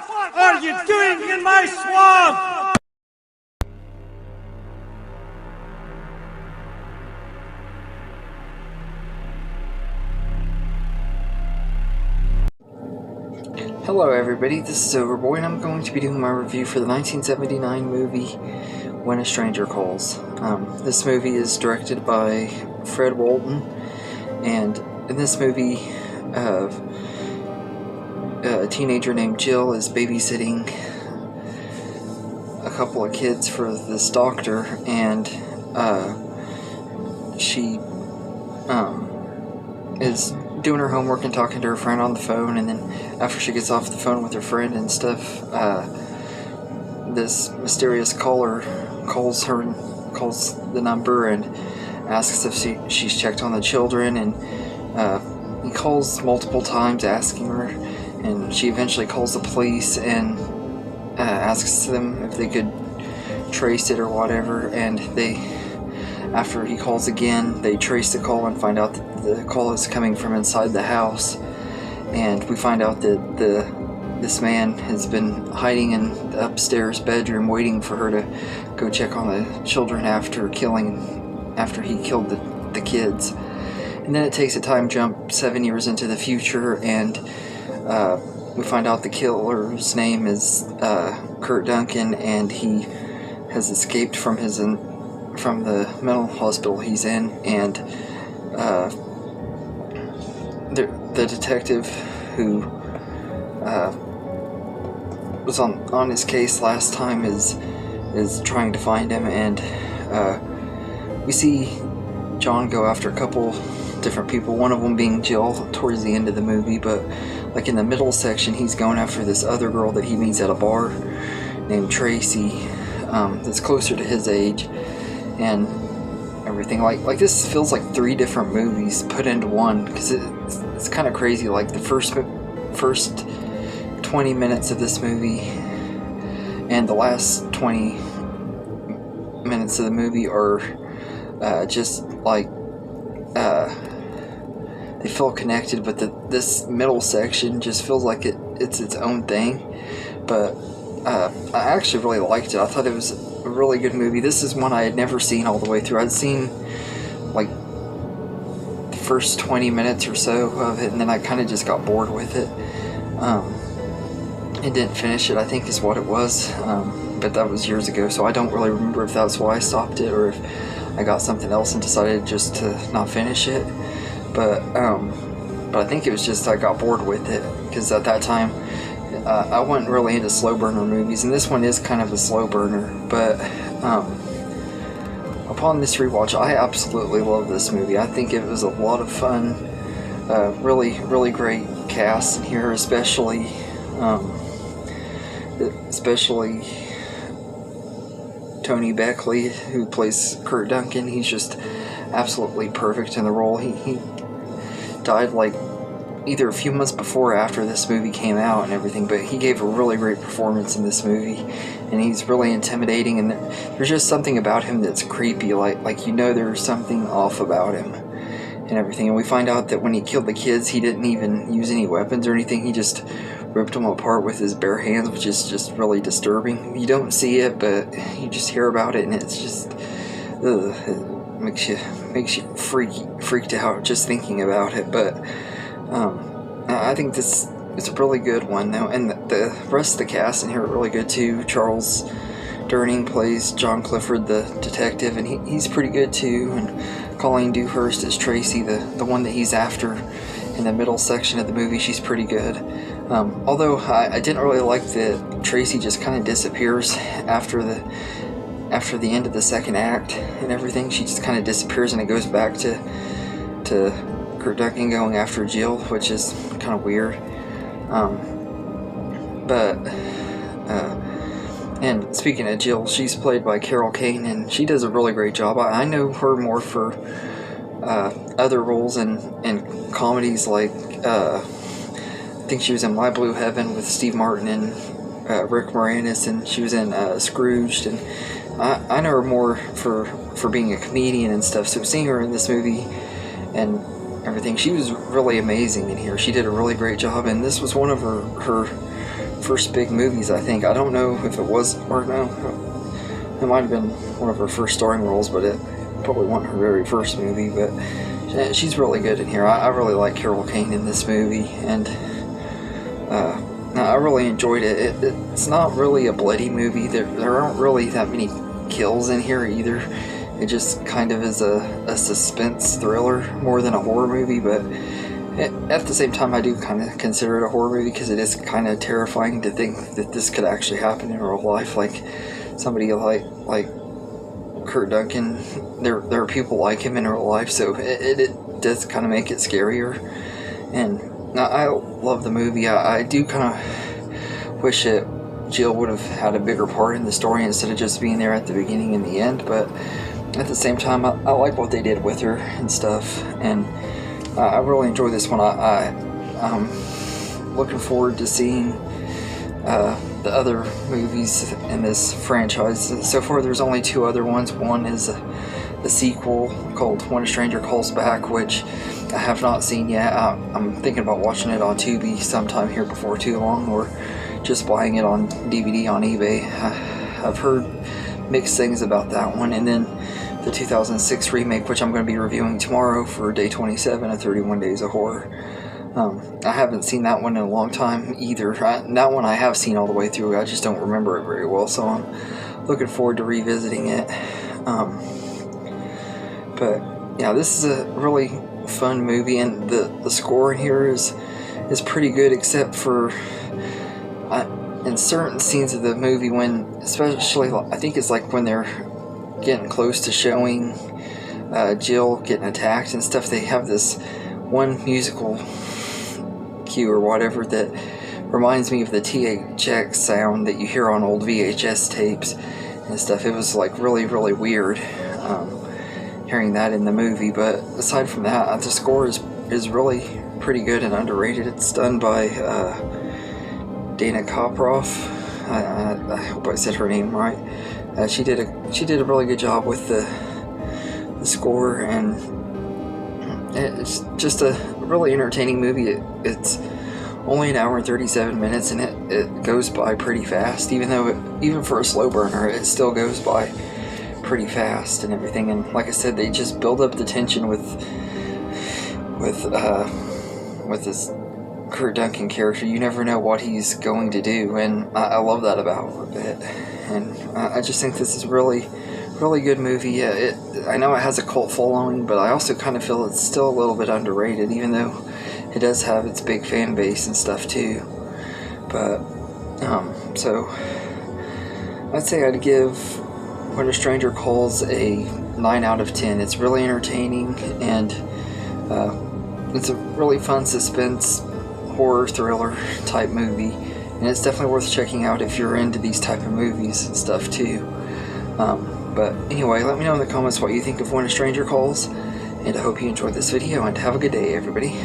What are you doing in my swamp? Hello everybody, this is Overboy and I'm going to be doing my review for the 1979 movie When a Stranger Calls. This movie is directed by Fred Walton, and in this movie a teenager named Jill is babysitting a couple of kids for this doctor, and she is doing her homework and talking to her friend on the phone, and then after she gets off the phone with her friend and stuff, this mysterious caller calls the number and asks if she's checked on the children, and he calls multiple times asking her, and she eventually calls the police and asks them if they could trace it or whatever, and after he calls again, they trace the call and find out that the call is coming from inside the house, and we find out that this man has been hiding in the upstairs bedroom waiting for her to go check on the children after he killed the kids. And then it takes a time jump 7 years into the future, and we find out the killer's name is Kurt Duncan, and he has escaped from the mental hospital he's in, and the detective who was on his case last time is trying to find him, and we see John go after a couple different people, one of them being Jill towards the end of the movie, but like in the middle section he's going after this other girl that he meets at a bar named Tracy, that's closer to his age, and everything. Like this feels like 3 different movies put into one, because it's kind of crazy. Like the first 20 minutes of this movie and the last 20 minutes of the movie are just like they feel connected, but this middle section just feels like it's its own thing. But I actually really liked it. I thought it was a really good movie. This is one I had never seen all the way through. I'd seen like the first 20 minutes or so of it, and then I kind of just got bored with it and didn't finish it, I think is what it was. But that was years ago, so I don't really remember if that's why I stopped it or if I got something else and decided just to not finish it. But I think it was just I got bored with it, because at that time I wasn't really into slow burner movies, and this one is kind of a slow burner. But upon this rewatch, I absolutely love this movie. I think it was a lot of fun. Really great cast in here, especially Tony Beckley, who plays Kurt Duncan. He's just absolutely perfect in the role. He died like either a few months before or after this movie came out and everything, but he gave a really great performance in this movie, and he's really intimidating, and there's just something about him that's creepy, like you know there's something off about him and everything. And we find out that when he killed the kids, he didn't even use any weapons or anything. He just ripped them apart with his bare hands, which is just really disturbing. You don't see it, but you just hear about it, and it's just it makes you freaked out just thinking about it. But I think this is a really good one now, and the rest of the cast in here are really good too. Charles Durning plays John Clifford, the detective, and he's pretty good too. And Colleen Dewhurst is Tracy, the one that he's after in the middle section of the movie. She's pretty good. Although I didn't really like that Tracy just kind of disappears after the end of the second act and everything. She just kind of disappears, and it goes back to Kurt Duncan going after Jill, which is kind of weird. And speaking of Jill, she's played by Carol Kane, and she does a really great job. I know her more for other roles in comedies, like I think she was in My Blue Heaven with Steve Martin and Rick Moranis, and she was in Scrooged, and I know her more for being a comedian and stuff. So seeing her in this movie and everything, she was really amazing in here. She did a really great job, and this was one of her first big movies, I think. I don't know if it was, or no, it might have been one of her first starring roles, but it probably wasn't her very first movie. But she's really good in here. I really like Carol Kane in this movie, and I really enjoyed it. It's not really a bloody movie. There aren't really that many kills in here either. It just kind of is a suspense thriller more than a horror movie, but at the same time I do kind of consider it a horror movie because it is kind of terrifying to think that this could actually happen in real life. Like somebody like Kurt Duncan, there are people like him in real life, so it does kind of make it scarier. And I love the movie. I do kind of wish that Jill would have had a bigger part in the story instead of just being there at the beginning and the end, but at the same time I like what they did with her and stuff, and I really enjoy this one. I'm looking forward to seeing the other movies in this franchise. So far there's only 2 other ones. One is a sequel called When a Stranger Calls Back, which I have not seen yet. I'm thinking about watching it on Tubi sometime here before too long, or just buying it on DVD on eBay. I've heard mixed things about that one. And then the 2006 remake, which I'm going to be reviewing tomorrow for Day 27 of 31 Days of Horror. I haven't seen that one in a long time either. That one I have seen all the way through. I just don't remember it very well, so I'm looking forward to revisiting it. But yeah, this is a really fun movie, and the score in here is pretty good, except for in certain scenes of the movie, when especially I think it's like when they're getting close to showing Jill getting attacked and stuff, they have this one musical cue or whatever that reminds me of the THX sound that you hear on old VHS tapes and stuff. It was like really weird hearing that in the movie, but aside from that, the score is really pretty good and underrated. It's done by Dana Koproff. I hope I said her name right. She did a really good job with the score, and it's just a really entertaining movie. It's only 1 hour and 37 minutes, and it goes by pretty fast. Even for a slow burner, it still goes by pretty fast and everything. And like I said, they just build up the tension with this Kurt Duncan character. You never know what he's going to do, and I love that about it. And I just think this is really good movie. I know it has a cult following, but I also kind of feel it's still a little bit underrated, even though it does have its big fan base and stuff too. But so I'd say I'd give When a Stranger Calls a 9 out of 10. It's really entertaining, and it's a really fun suspense horror thriller type movie, and it's definitely worth checking out if you're into these type of movies and stuff too. But anyway, let me know in the comments what you think of When a Stranger Calls, and I hope you enjoyed this video, and have a good day, everybody.